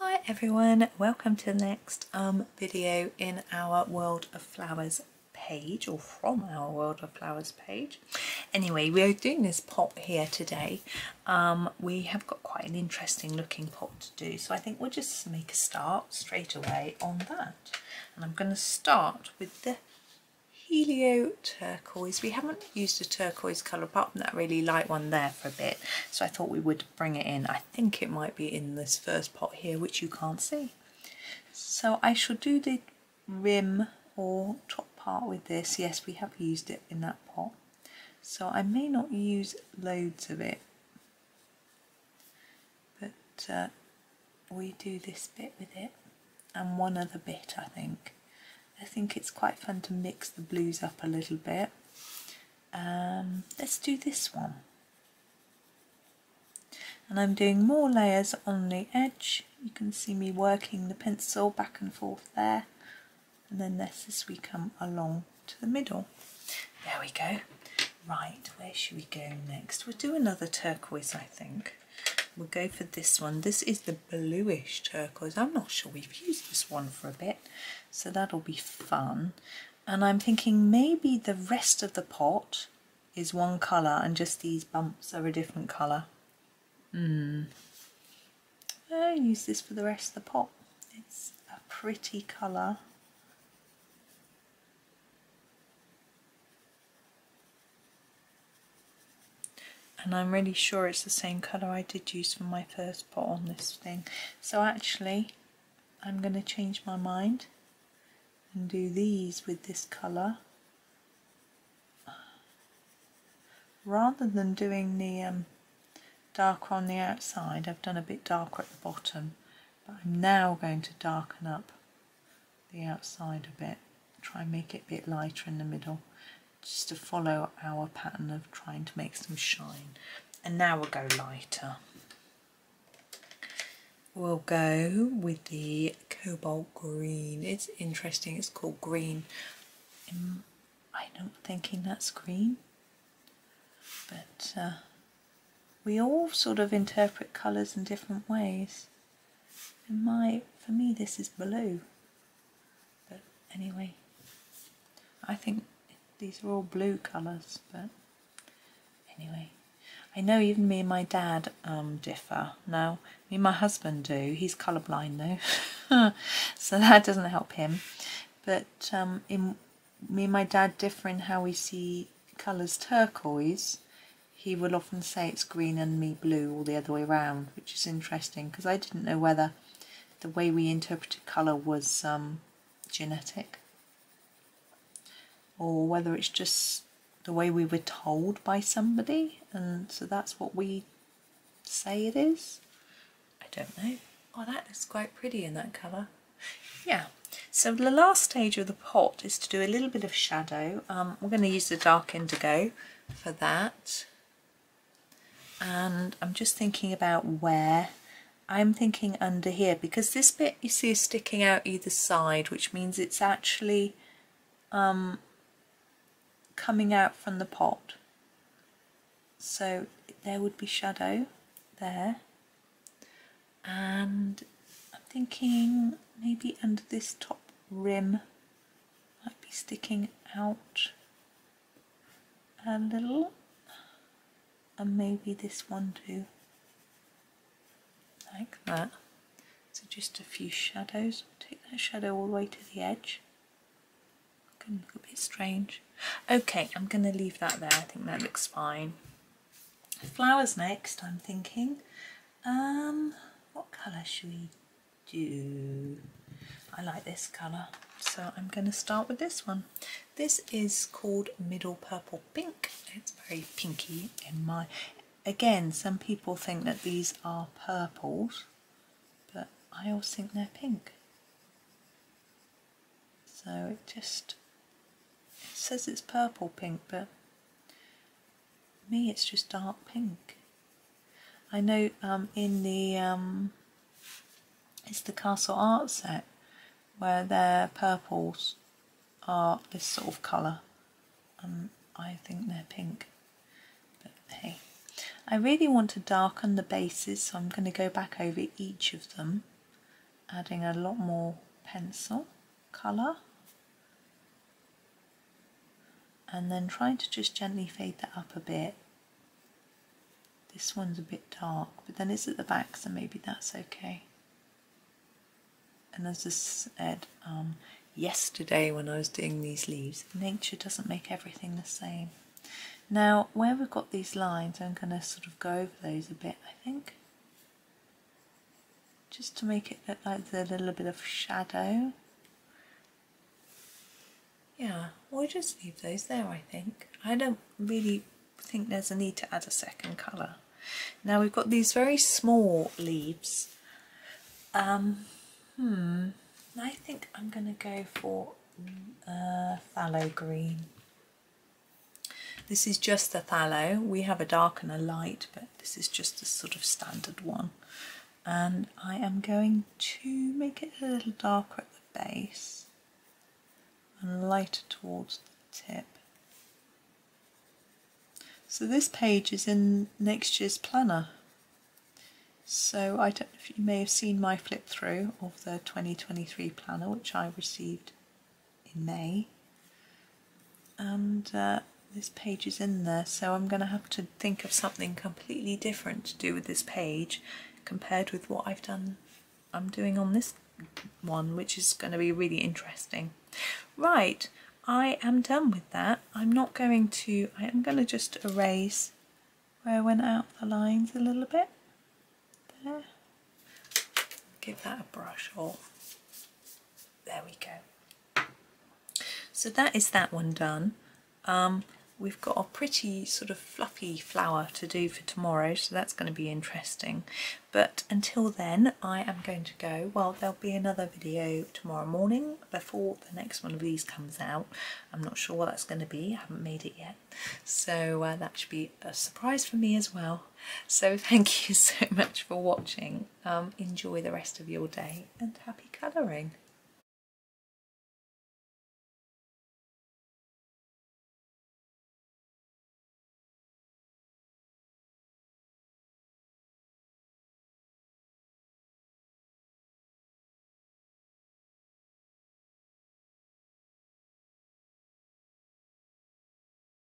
Hi everyone, welcome to the next video in our World of Flowers page, or from our World of Flowers page. Anyway, we're doing this pot here today. We have got quite an interesting looking pot to do, so I think we'll just make a start straight away on that. And I'm going to start with the Helio turquoise. We haven't used a turquoise colour apart from that really light one there for a bit, so I thought we would bring it in. I think it might be in this first pot here, which you can't see. So I shall do the rim or top part with this. Yes, we have used it in that pot, so I may not use loads of it, but we do this bit with it and one other bit. I think it's quite fun to mix the blues up a little bit. Let's do this one. And I'm doing more layers on the edge. You can see me working the pencil back and forth there. And then as we come along to the middle. There we go. Right, where should we go next? We'll do another turquoise, I think. We'll go for this one. This is the Blueish turquoise. I'm not sure we've used this one for a bit, so that'll be fun. And I'm thinking maybe the rest of the pot is one colour and just these bumps are a different colour. I'll use this for the rest of the pot. It's a pretty colour. And I'm really sure it's the same colour I did use for my first pot on this thing. So actually, I'm going to change my mind and do these with this colour. Rather than doing the darker on the outside, I've done a bit darker at the bottom. But I'm now going to darken up the outside a bit. Try and make it a bit lighter in the middle, just to follow our pattern of trying to make some shine. And now we'll go lighter. We'll go with the cobalt green. It's interesting, it's called green. I'm not thinking that's green, but we all sort of interpret colours in different ways. For me this is blue, but anyway, I think these are all blue colours, but anyway. I know even me and my dad differ. Now, me and my husband do. He's colourblind though, so that doesn't help him. But me and my dad differ in how we see colours turquoise. He will often say it's green and me blue, or the other way around, which is interesting because I didn't know whether the way we interpreted colour was genetic, or whether it's just the way we were told by somebody, and so that's what we say it is. I don't know. Oh, that looks quite pretty in that colour. Yeah, so the last stage of the pot is to do a little bit of shadow. We're going to use the dark indigo for that, and I'm just thinking about where. I'm thinking under here, because this bit you see is sticking out either side, which means it's actually coming out from the pot, so there would be shadow there. And I'm thinking maybe under this top rim might be sticking out a little, and maybe this one too, like that. So just a few shadows. Take that shadow all the way to the edge. Can look a bit strange. Okay, I'm going to leave that there. I think that looks fine. Flowers next, I'm thinking. What colour should we do? I like this colour, so I'm going to start with this one. This is called Middle Purple Pink. It's very pinky in my... Again, some people think that these are purples, but I always think they're pink. So it says it's purple pink, but me it's just dark pink. I know in the it's the Castle Art set where their purples are this sort of colour, and I think they're pink, but hey. I really want to darken the bases, so I'm going to go back over each of them adding a lot more pencil colour, and then trying to just gently fade that up a bit. This one's a bit dark, but then it's at the back, so maybe that's okay. And as I said yesterday when I was doing these leaves, nature doesn't make everything the same. Now, where we've got these lines, I'm going to sort of go over those a bit, I think, just to make it look like there's a little bit of shadow. Yeah, we'll just leave those there, I think. I don't really think there's a need to add a second colour. Now we've got these very small leaves. I think I'm going to go for phthalo green. This is just the phthalo. We have a dark and a light, but this is just a sort of standard one. And I am going to make it a little darker at the base and lighter towards the tip. So this page is in next year's planner. So I don't know if you may have seen my flip through of the 2023 planner, which I received in May. And this page is in there, so I'm going to have to think of something completely different to do with this page compared with what I'm doing on this one, which is going to be really interesting. Right, I am done with that. I am going to just erase where I went out the lines a little bit. There. Give that a brush off. There we go. So that is that one done. We've got a pretty sort of fluffy flower to do for tomorrow, so that's going to be interesting. But until then, I am going to go. Well, there'll be another video tomorrow morning before the next one of these comes out. I'm not sure what that's going to be. I haven't made it yet. So that should be a surprise for me as well. So thank you so much for watching. Enjoy the rest of your day and happy colouring.